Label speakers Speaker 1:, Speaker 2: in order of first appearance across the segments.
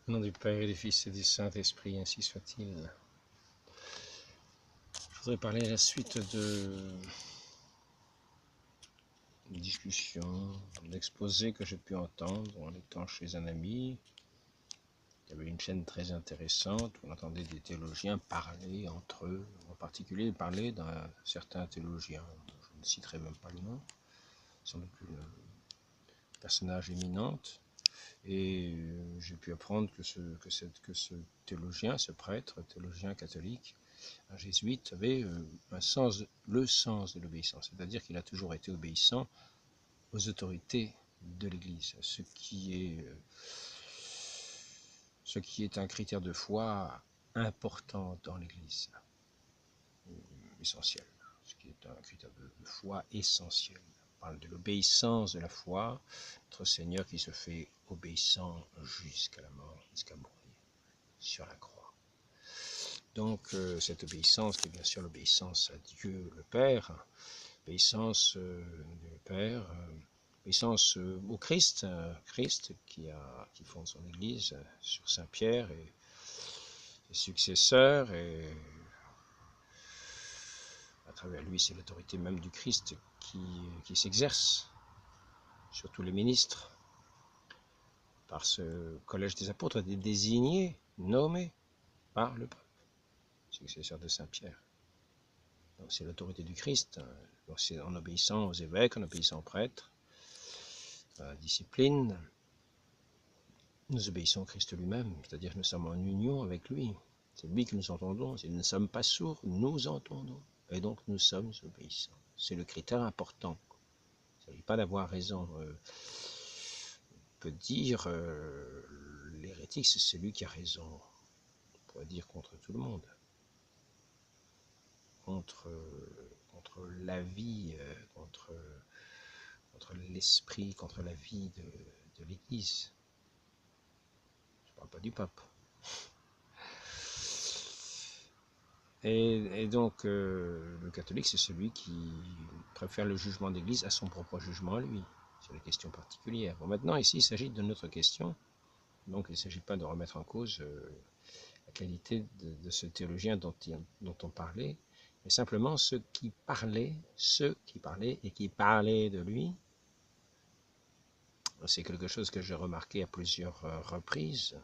Speaker 1: Au nom du Père et du Fils et du Saint-Esprit, ainsi soit-il. Je voudrais parler à la suite de discussions, d'exposés que j'ai pu entendre en étant chez un ami. Il y avait une chaîne très intéressante où on entendait des théologiens parler entre eux, en particulier parler d'un certain théologien, je ne citerai même pas le nom, sans doute une personnage éminente. Et j'ai pu apprendre que ce théologien, ce prêtre, théologien catholique, un jésuite, avait le sens de l'obéissance, c'est-à-dire qu'il a toujours été obéissant aux autorités de l'Église, ce qui est un critère de foi important dans l'Église, essentiel, ce qui est un critère de foi essentiel. On parle de l'obéissance de la foi, notre Seigneur qui se fait obéissant jusqu'à la mort, jusqu'à mourir sur la croix. Donc cette obéissance, qui est bien sûr l'obéissance à Dieu le Père, obéissance du Père, obéissance au Christ, Christ qui fonde son Église sur Saint Pierre et ses successeurs, et à travers lui c'est l'autorité même du Christ qui s'exerce sur tous les ministres, par ce collège des apôtres, des désignés, nommés par le pape, successeur de Saint Pierre. Donc c'est l'autorité du Christ, donc c'est en obéissant aux évêques, en obéissant aux prêtres, à la discipline, nous obéissons au Christ lui-même, c'est-à-dire que nous sommes en union avec lui. C'est lui que nous entendons, si nous ne sommes pas sourds, nous entendons, et donc nous sommes obéissants. C'est le critère important. Il ne s'agit pas d'avoir raison. On peut dire, l'hérétique, c'est celui qui a raison. On pourrait dire contre tout le monde. Contre la vie, contre l'esprit, contre la vie de l'Église. Je ne parle pas du pape. Et donc, le catholique, c'est celui qui préfère le jugement d'Église à son propre jugement à lui, sur les questions particulières. Bon, maintenant, ici, il s'agit de notre question. Donc, il ne s'agit pas de remettre en cause la qualité de ce théologien dont on parlait, mais simplement ceux qui parlaient et qui parlaient de lui. C'est quelque chose que j'ai remarqué à plusieurs reprises,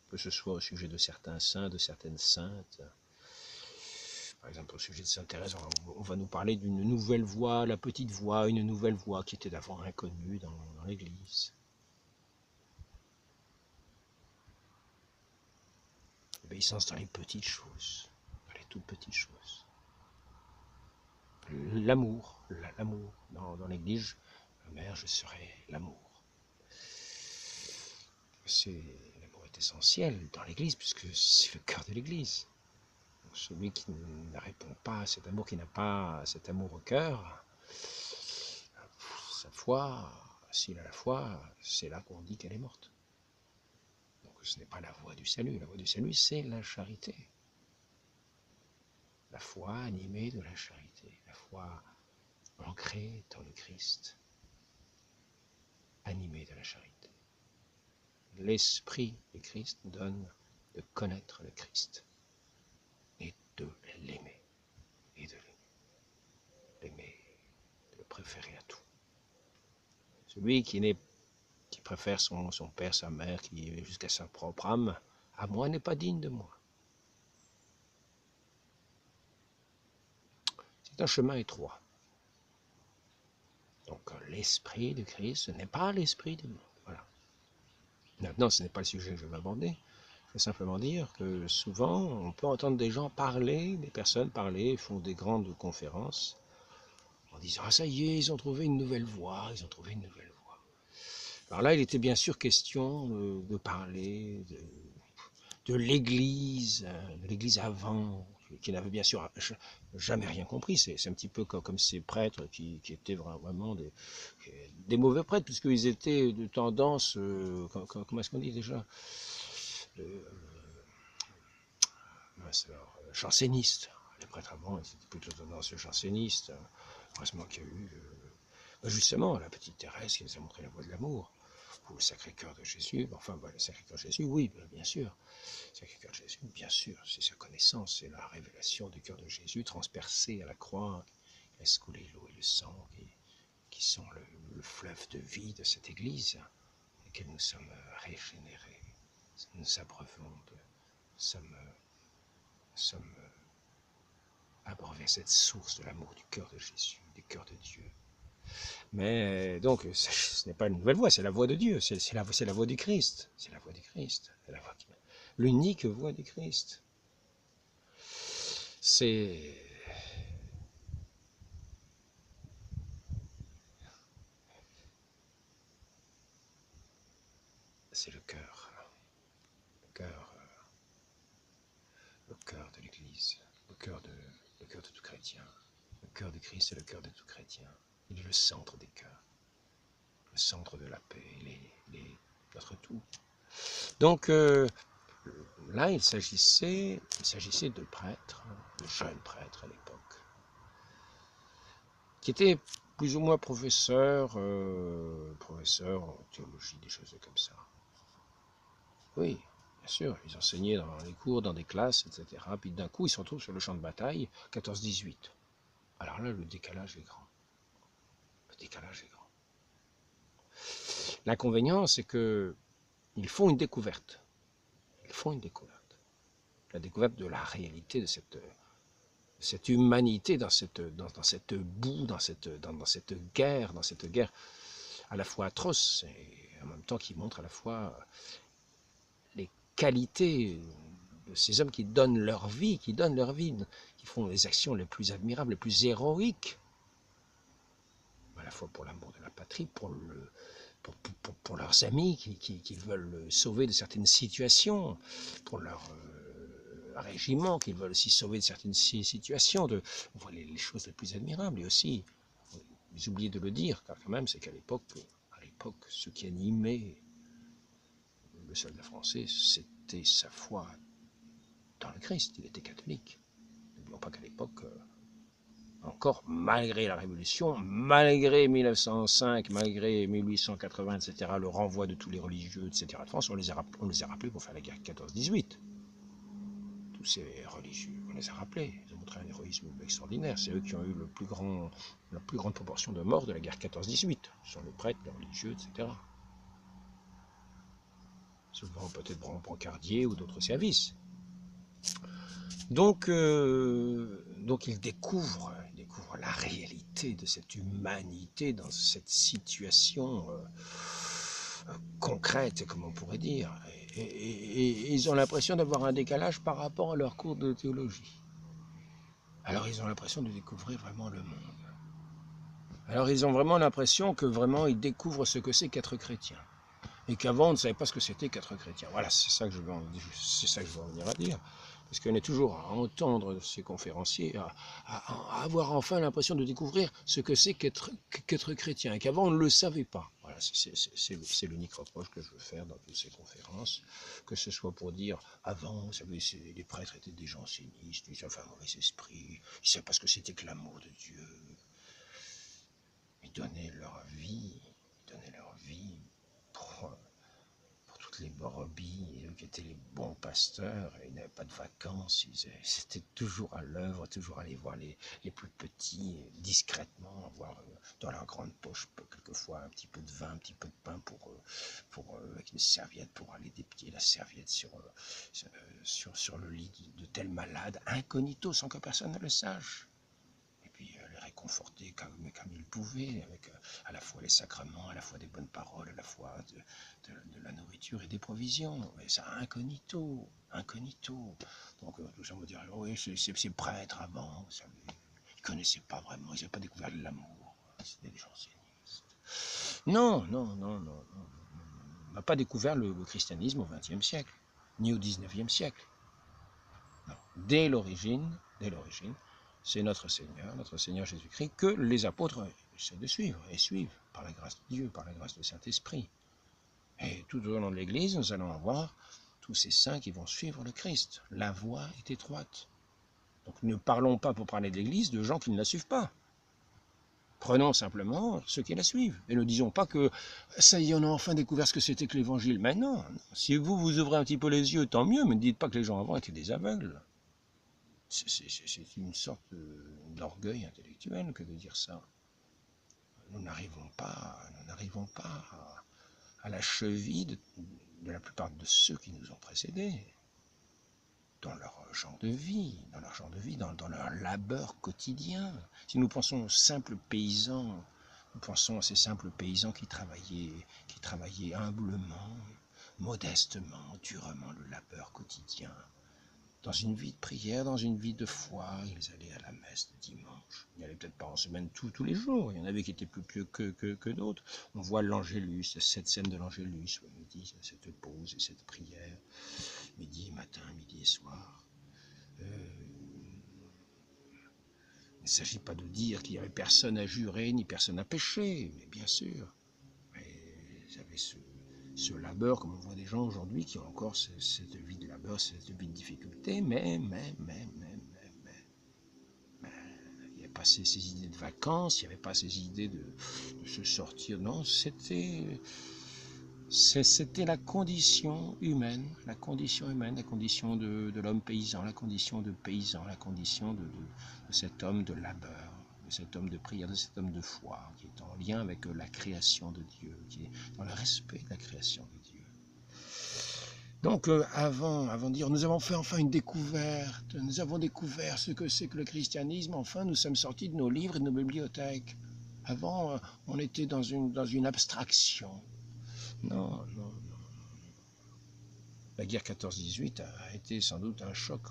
Speaker 1: que ce soit au sujet de certains saints, de certaines saintes. Par exemple, au sujet de Sainte Thérèse, on va nous parler d'une nouvelle voie, la petite voie, une nouvelle voie qui était d'avant inconnue dans l'Église. L'obéissance dans les petites choses, dans les toutes petites choses. L'amour, dans l'Église, Mère, je serai l'amour. L'amour est essentiel dans l'Église, puisque c'est le cœur de l'Église. Celui qui ne répond pas à cet amour, qui n'a pas cet amour au cœur, sa foi, s'il a la foi, c'est là qu'on dit qu'elle est morte. Donc ce n'est pas la voie du salut. La voie du salut, c'est la charité. La foi animée de la charité. La foi ancrée dans le Christ. Animée de la charité. L'esprit du Christ donne de connaître le Christ. Et de l'aimer. Et de l'aimer. L'aimer, de le préférer à tout. Celui qui préfère son père, sa mère, qui est jusqu'à sa propre âme, à moi n'est pas digne de moi. C'est un chemin étroit. Donc l'esprit de Christ, ce n'est pas l'esprit du monde. Voilà. Maintenant, ce n'est pas le sujet que je vais aborder. Je vais simplement dire que souvent, on peut entendre des gens parler, des personnes parler, font des grandes conférences, en disant « Ah, ça y est, ils ont trouvé une nouvelle voie, ils ont trouvé une nouvelle voie. » Alors là, il était bien sûr question de parler de l'Église avant, qui n'avait bien sûr jamais rien compris. C'est un petit peu comme ces prêtres qui étaient vraiment des mauvais prêtres, puisqu'ils étaient de tendance, comment est-ce qu'on dit déjà, jansénistes. Les prêtres avant, ils étaient plutôt tendance jansénistes. Heureusement qu'il y a eu, justement, la petite Thérèse qui nous a montré la voie de l'amour. ou le Sacré-Cœur de Jésus, enfin, le Sacré-Cœur de Jésus, oui, bien sûr. Le Sacré-Cœur de Jésus, bien sûr, c'est sa connaissance, c'est la révélation du cœur de Jésus transpercé à la croix, qui laisse couler l'eau et le sang, qui sont le fleuve de vie de cette Église, et que nous sommes régénérés, nous abreuvons, sommes abreuvés à cette source de l'amour du cœur de Jésus, du cœur de Dieu. Mais donc, ce n'est pas une nouvelle voie, c'est la voie de Dieu, c'est la voie du Christ, c'est la voie du Christ, l'unique voie du Christ. C'est le cœur, le cœur de l'Église, le cœur de tout chrétien. Le cœur du Christ est le cœur de tout chrétien. Il est le centre des cœurs, le centre de la paix, notre tout. Donc là, il s'agissait de prêtres, de jeunes prêtres à l'époque, qui étaient plus ou moins professeurs en théologie, des choses comme ça. Oui, bien sûr, ils enseignaient dans les cours, dans des classes, etc. Puis d'un coup, ils se retrouvent sur le champ de bataille, 14-18. Alors là, le décalage est grand. Le décalage est grand. L'inconvénient, c'est qu'ils font une découverte. Ils font une découverte. La découverte de la réalité de cette humanité dans cette boue, dans cette guerre à la fois atroce et en même temps qui montre à la fois les qualités de ces hommes qui donnent leur vie, qui font les actions les plus admirables, les plus héroïques, à la fois pour l'amour de la patrie, pour leurs amis qui veulent sauver de certaines situations, pour leur régiment qui veulent aussi sauver de certaines situations. On voit les choses les plus admirables. Et aussi, j'ai oublié de le dire, car quand même, c'est qu'à l'époque, ce qui animait le soldat français, c'était sa foi dans le Christ. Il était catholique. N'oublions pas qu'à l'époque, encore malgré la Révolution, malgré 1905, malgré 1880, etc., le renvoi de tous les religieux, etc., de France, on les a rappelés pour faire la guerre 14-18. Tous ces religieux, on les a rappelés. Ils ont montré un héroïsme extraordinaire. C'est eux qui ont eu la plus grande proportion de morts de la guerre 14-18. Ce sont les prêtres, les religieux, etc. Souvent peut-être brancardiers ou d'autres services. Donc ils découvrent la réalité de cette humanité dans cette situation concrète, comme on pourrait dire. Et ils ont l'impression d'avoir un décalage par rapport à leur cours de théologie. Alors ils ont l'impression de découvrir vraiment le monde. Alors ils ont vraiment l'impression que vraiment ils découvrent ce que c'est qu'être chrétien. Et qu'avant on ne savait pas ce que c'était qu'être chrétien. Voilà, c'est ça que je veux en venir à dire. Parce qu'on est toujours à entendre ces conférenciers, à avoir enfin l'impression de découvrir ce que c'est qu'être chrétien, et qu'avant on ne le savait pas. Voilà, c'est l'unique reproche que je veux faire dans toutes ces conférences, que ce soit pour dire, avant, vous savez, les prêtres étaient des jansénistes, ils avaient un mauvais esprit, ils ne savaient pas ce que c'était que l'amour de Dieu. Ils donnaient leur vie pour les brebis, qui étaient les bons pasteurs, ils n'avaient pas de vacances, ils étaient toujours à l'œuvre, toujours aller voir les plus petits, discrètement, avoir dans leur grande poche, quelquefois un petit peu de vin, un petit peu de pain avec une serviette, pour aller dépier la serviette sur le lit de tel malade, incognito, sans que personne ne le sache. Et puis les réconforter comme ils pouvaient, avec à la fois les sacrements, à la fois des bonnes paroles, à la fois de la nourriture et des provisions. Mais ça, incognito. Donc tout ça, on va dire, oui, c'est prêtre avant, vous savez. Ils ne connaissaient pas vraiment, ils n'avaient pas découvert l'amour. C'était des jansénistes. Non. On n'a pas découvert le christianisme au XXe siècle, ni au XIXe siècle. Non. Dès l'origine, c'est notre Seigneur Jésus-Christ, que les apôtres essaient de suivre, et suivent, par la grâce de Dieu, par la grâce du Saint-Esprit. Et tout au long de l'Église, nous allons avoir tous ces saints qui vont suivre le Christ. La voie est étroite. Donc ne parlons pas, pour parler de l'Église, de gens qui ne la suivent pas. Prenons simplement ceux qui la suivent. Et ne disons pas que ça y est, on a enfin découvert ce que c'était que l'évangile. Mais non, si vous vous ouvrez un petit peu les yeux, tant mieux, mais ne dites pas que les gens avant étaient des aveugles. C'est une sorte d'orgueil intellectuel que de dire ça. Nous n'arrivons pas à la cheville de la plupart de ceux qui nous ont précédés, dans leur genre de vie, dans leur labeur quotidien. Si nous pensons aux simples paysans, nous pensons à ces simples paysans qui travaillaient humblement, modestement, durement le labeur quotidien. Dans une vie de prière, dans une vie de foi, ils allaient à la messe le dimanche. Ils n'allaient peut-être pas en semaine tous les jours. Il y en avait qui étaient plus pieux que d'autres. On voit l'Angélus, cette scène de l'Angélus, au midi, cette pause et cette prière, midi, matin, midi et soir. Il ne s'agit pas de dire qu'il n'y avait personne à jurer, ni personne à pécher, mais bien sûr. Mais ils avaient ce labeur, comme on voit des gens aujourd'hui qui ont encore cette vie de labeur, cette vie de difficulté, mais il n'y avait pas ces idées de vacances, il n'y avait pas ces idées de se sortir. Non, c'était la condition humaine, la condition de l'homme paysan, la condition de paysan, la condition de cet homme de labeur, de cet homme de prière, de cet homme de foi, qui est en lien avec la création de Dieu, qui est dans le respect de la création de Dieu. Donc avant de dire nous avons fait enfin une découverte, nous avons découvert ce que c'est que le christianisme, enfin nous sommes sortis de nos livres et de nos bibliothèques. Avant on était dans une abstraction. Non. La guerre 14-18 a été sans doute un choc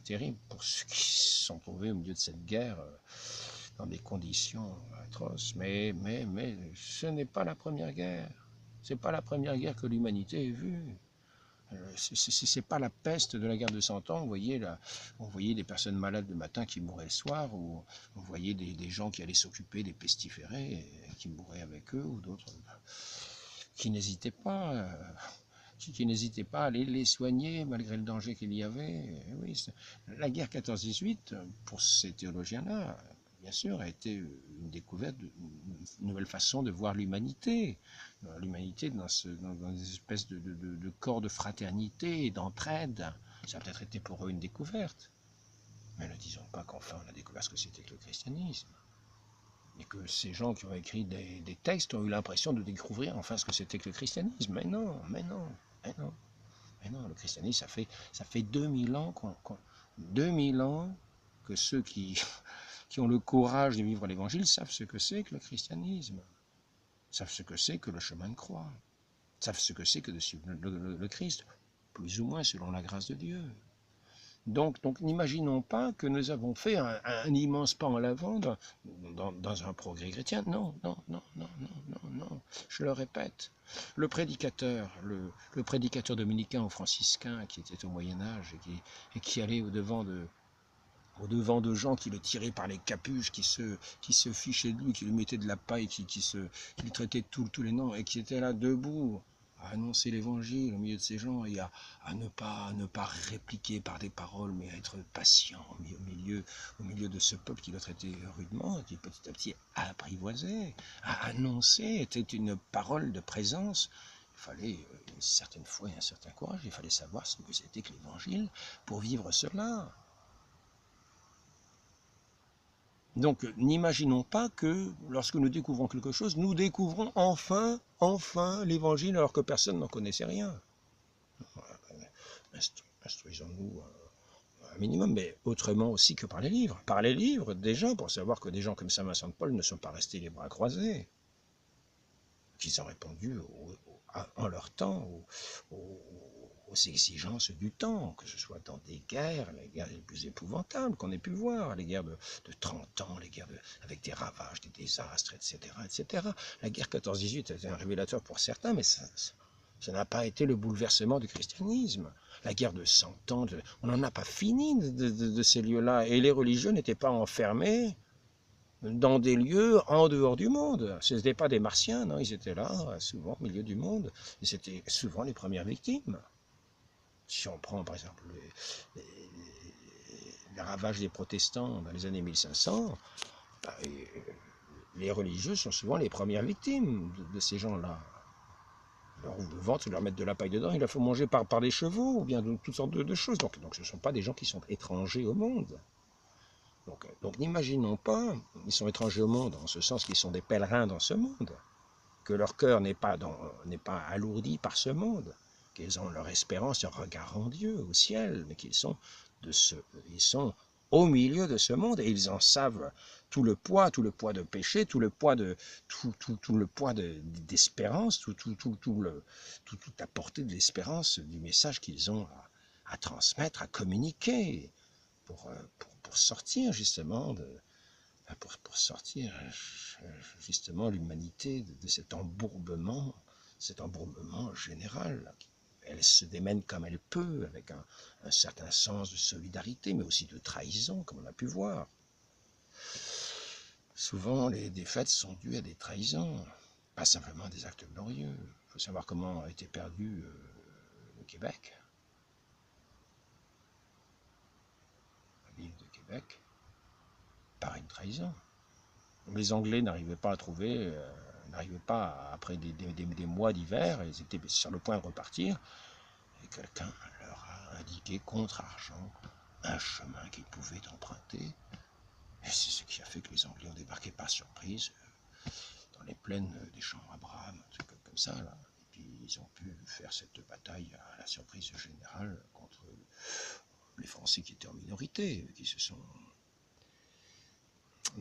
Speaker 1: terrible pour ceux qui se sont trouvés au milieu de cette guerre dans des conditions atroces. Mais ce n'est pas la première guerre. C'est pas la première guerre que l'humanité ait vue. C'est pas la peste de la guerre de 100 ans. On voyait des personnes malades le matin qui mouraient le soir, ou on voyait des gens qui allaient s'occuper des pestiférés et qui mouraient avec eux, ou d'autres qui n'hésitaient pas. Qui n'hésitaient pas à aller les soigner malgré le danger qu'il y avait. Oui, la guerre 14-18, pour ces théologiens-là, bien sûr, a été une découverte, une nouvelle façon de voir l'humanité. L'humanité dans une espèce de corps de fraternité et d'entraide. Ça a peut-être été pour eux une découverte. Mais ne disons pas qu'enfin on a découvert ce que c'était que le christianisme. Et que ces gens qui ont écrit des textes ont eu l'impression de découvrir enfin ce que c'était que le christianisme. Mais non. Le christianisme, ça fait 2000 ans, 2000 ans que ceux qui ont le courage de vivre l'évangile savent ce que c'est que le christianisme, savent ce que c'est que le chemin de croix, savent ce que c'est que de suivre le Christ, plus ou moins selon la grâce de Dieu. Donc n'imaginons pas que nous avons fait un immense pas en avant dans un progrès chrétien. Non. Je le répète. Le prédicateur dominicain ou franciscain qui était au Moyen-Âge et qui allait au-devant de gens qui le tiraient par les capuches, qui se fichaient de lui, qui lui mettaient de la paille, qui le traitaient de tous les noms, et qui était là debout à annoncer l'évangile au milieu de ces gens et à ne pas répliquer par des paroles, mais à être patient au milieu de ce peuple qui le traitait rudement, qui petit à petit apprivoisait, à annoncer, était une parole de présence. Il fallait une certaine foi et un certain courage, il fallait savoir ce que c'était que l'évangile pour vivre cela. Donc n'imaginons pas que lorsque nous découvrons quelque chose, nous découvrons enfin l'évangile alors que personne n'en connaissait rien. Instruisons-nous un minimum, mais autrement aussi que par les livres. Par les livres, déjà, pour savoir que des gens comme Saint Vincent de Paul ne sont pas restés les bras croisés, qu'ils ont répondu en leur temps aux exigences du temps, que ce soit dans des guerres, les guerres les plus épouvantables qu'on ait pu voir, les guerres de 30 ans, les guerres avec des ravages, des désastres, etc. La guerre 14-18 a été un révélateur pour certains, mais ça n'a pas été le bouleversement du christianisme. La guerre de 100 ans, on n'en a pas fini de ces lieux-là, et les religieux n'étaient pas enfermés dans des lieux en dehors du monde. Ce n'étaient pas des martiens, non, ils étaient là, souvent au milieu du monde, et c'était souvent les premières victimes. Si on prend par exemple les ravages des protestants dans les années 1500, Et les religieux sont souvent les premières victimes de ces gens-là. Leur ouvre le ventre, ils leur mettent de la paille dedans, il la faut manger par les chevaux, ou bien de toutes sortes de choses. Donc ce ne sont pas des gens qui sont étrangers au monde. Donc n'imaginons pas, ils sont étrangers au monde, en ce sens qu'ils sont des pèlerins dans ce monde, que leur cœur n'est pas alourdi par ce monde, qu'ils ont leur espérance, leur regard en Dieu, au ciel, mais qu'ils sont, ils sont au milieu de ce monde et ils en savent tout le poids de péché, tout le poids d'espérance, toute la portée de l'espérance du message qu'ils ont à transmettre, à communiquer pour sortir justement pour sortir justement l'humanité de cet embourbement général. Elle se démène comme elle peut, avec un certain sens de solidarité, mais aussi de trahison, comme on a pu voir. Souvent, les défaites sont dues à des trahisons, pas simplement à des actes glorieux. Il faut savoir comment a été perdu le Québec, l'île de Québec, par une trahison. Les Anglais n'arrivaient pas à trouver, après des mois d'hiver, ils étaient sur le point de repartir, et quelqu'un leur a indiqué contre argent un chemin qu'ils pouvaient emprunter. Et c'est ce qui a fait que les Anglais ont débarqué par surprise dans les plaines des champs Abraham, un truc comme ça, là. Et puis ils ont pu faire cette bataille à la surprise générale contre les Français qui étaient en minorité, qui se sont